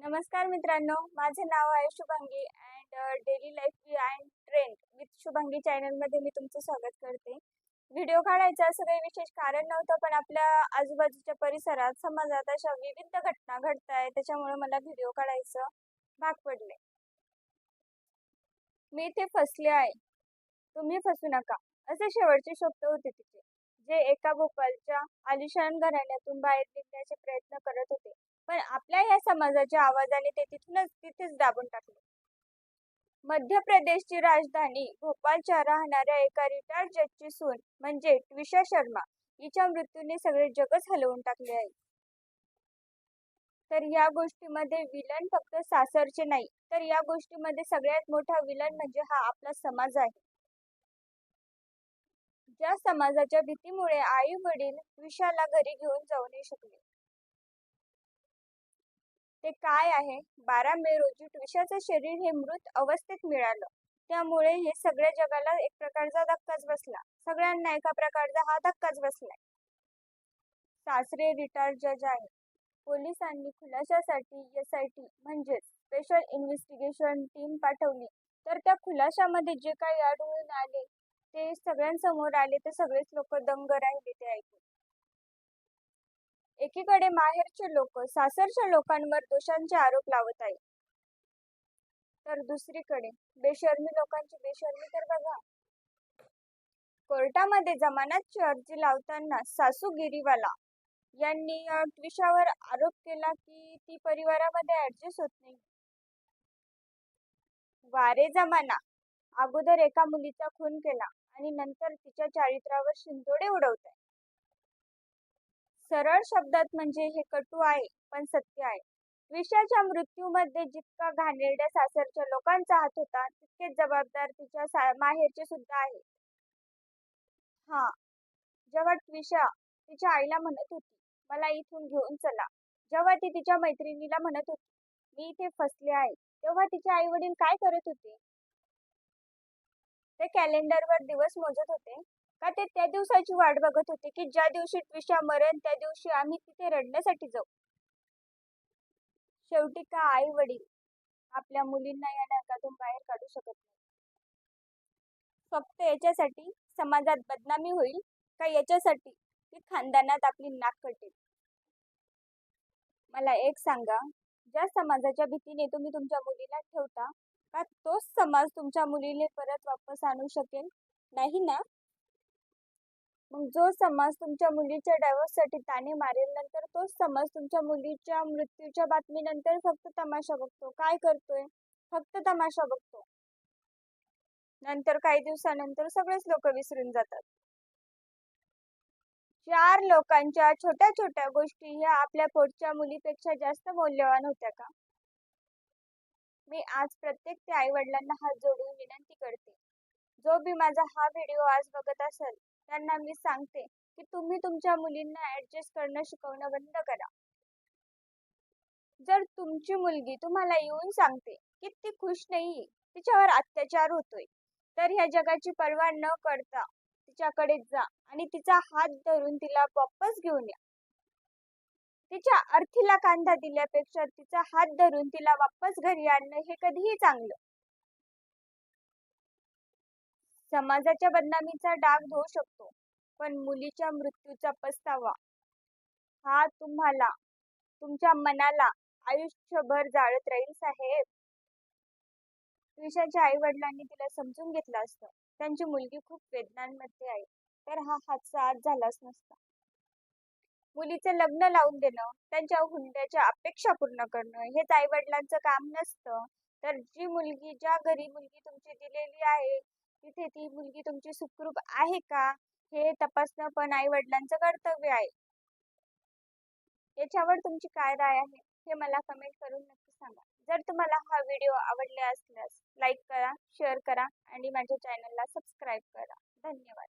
नमस्कार मित्रांनो, माझे नाव आहे Shubhangi and daily life and trend with Shubhangi चॅनलमध्ये मी तुमचं स्वागत करते. व्हिडिओ काढायचं असं काही विशेष कारण नव्हतं, पण आपल्या आजूबाजूच्या परिसरात, समाजात अशा विविध घटना घडत आहेत, त्याच्यामुळे मला व्हिडिओ काढायचं भाग पडले. मी इथे फसले आहे, तुम्ही फसू नका, असे शेवटचे शब्द होते तिचे, जे एका भोपाळच्या आलिशान घराण्यातून बाहेर निघण्याचे प्रयत्न करत होते. पण आपल्या ह्या समाजाच्या आवाजाने ते तिथेच दाबून टाकले. मध्य प्रदेशची राजधानी भोपाळच्या राहणाऱ्या एका रिटायर्ड जजची सून म्हणजे ट्विशा शर्मा हिच्या मृत्यूने सगळे जगच हलवून टाकले आहे. तर या गोष्टीमध्ये विलन फक्त सासरचे नाही, तर या गोष्टीमध्ये सगळ्यात मोठा विलन म्हणजे हा आपला समाज आहे. ज्या समाजाच्या भीतीमुळे आई वडील ट्विशाला घरी घेऊन जाऊ नाही शकले. ते काय आहे? 12 मे रोजी ट्विशाचं शरीर हे मृत अवस्थेत मिळालं. त्यामुळे हे सगळ्या जगाला एक प्रकारचा धक्काच बसला. सगळ्यांना एका प्रकारचा हा धक्काच बसलाय. सासरे रिटायर्ड जज आहे. पोलिसांनी खुलाशासाठी SIT म्हणजेच स्पेशल इन्व्हेस्टिगेशन टीम पाठवली. तर त्या खुलाशामध्ये जे काही आढळून आले ते सगळ्यांसमोर आले, तर सगळेच लोक दंग राहिले ते ऐकून. एकीकडे माहेरचे लोक सासरच्या लोकांवर दोषांचे आरोप लावत आहेत, तर दुसरीकडे बेशर्मी लोकांची बेशर्मी तर बघा. कोर्टामध्ये जमानतची अर्जी लावताना सासू गिरीवाला यांनी ट्विशावर आरोप केला की ती परिवारामध्ये ऍडजस्ट होत नाही. वारे जमाना अगोदर एका मुलीचा खून केला आणि नंतर तिच्या चारित्र्यावर शिंतोडे उडवत आहे. सरळ शब्दात म्हणजे हे कटू आहे, पण सत्य आहे. ट्विशाच्या मृत्यूमध्ये जितका घाणेरड्या सासरच्या लोकांचा हात होता, तितकेच जबाबदार तिच्या माहेरचे सुद्धा आहे. हा, जेव्हा ट्विशा तिच्या आईला म्हणत होती मला इथून घेऊन चला, जेव्हा ती तिच्या मैत्रिणीला म्हणत होती मी इथे फसले आहे, तेव्हा तिचे आई वडील काय करत होते? ते कॅलेंडरवर दिवस मोजत होते का ते त्या दिवसाची वाट बघत होते की ज्या दिवशी ट्विशा मरेल त्या दिवशी आम्ही तिथे रडण्यासाठी जाऊ? शेवटी का आई वडील आपल्या मुलींना या नरकातून बाहेर काढू शकत नाही? फक्त याच्यासाठी समाजात बदनामी होईल का याच्यासाठी की खानदानात आपली नाक कटेल? मला एक सांगा, ज्या समाजाच्या भीतीने तुम्ही तुमच्या मुलीला ठेवता, का तोच समाज तुमच्या मुलीला परत वापस आणू शकेल? नाही ना. मग जो समाज तुमच्या मुलीच्या डायव्होर्ससाठी ताने मारेल, नंतर तोच समाज तुमच्या मुलीच्या मृत्यूच्या बातमीनंतर फक्त तमाशा बघतो. काय करतोय? फक्त तमाशा बघतो. नंतर काही दिवसानंतर सगळेच लोक विसरून जातात. 4 लोकांच्या छोट्या छोट्या गोष्टी ह्या आपल्या पोटच्या मुलीपेक्षा जास्त मौल्यवान होत्या का? मी आज प्रत्येक त्या आई वडिलांना हात जोडून विनंती करते, जो भी माझा हा व्हिडिओ आज बघत असेल त्यांना मी सांगते की तुम्ही तुमच्या मुलींना ऍडजस्ट करणं शिकवणं बंद करा. जर तुमची मुलगी तुम्हाला येऊन सांगते की ती खुश नाही, तिच्यावर अत्याचार होतोय, तर ह्या जगाची पर्वा न करता तिच्याकडे जा आणि तिचा हात धरून तिला वापस घेऊन या. तिच्या अर्थीला कांदा दिल्यापेक्षा तिचा हात धरून तिला वापस घरी आणणं हे कधीही चांगलं. समाजाच्या बदनामीचा डाग धुवू शकतो, पण मुलीच्या मृत्यूचा पस्तावा हा तुम्हाला तुमच्या मनाला आयुष्यभर जाळत राहील साहेब. ट्विशाच्या आई वडिलांनी तिला समजून घेतलं असतं. त्यांची मुलगी खूप वेदनांमध्ये आहे, तर हा हादसा आज झालाच नसता. मुलीचं लग्न लावून देणं, त्यांच्या हुंड्याच्या अपेक्षा पूर्ण करणं हेच आई वडिलांचं काम नसतं. तर ज्या घरी मुलगी तुमची दिलेली आहे तिथे ती मुलगी तुमची सुखरूप आहे का हे तपासणं पण आई वडिलांचं कर्तव्य आहे. याच्यावर तुमची काय राय आहे हे मला कमेंट करून नक्की सांगा. जर तुम्हाला हा व्हिडिओ आवडला असल्यास लाईक करा, शेअर करा आणि माझ्या चॅनलला सबस्क्राईब करा. धन्यवाद.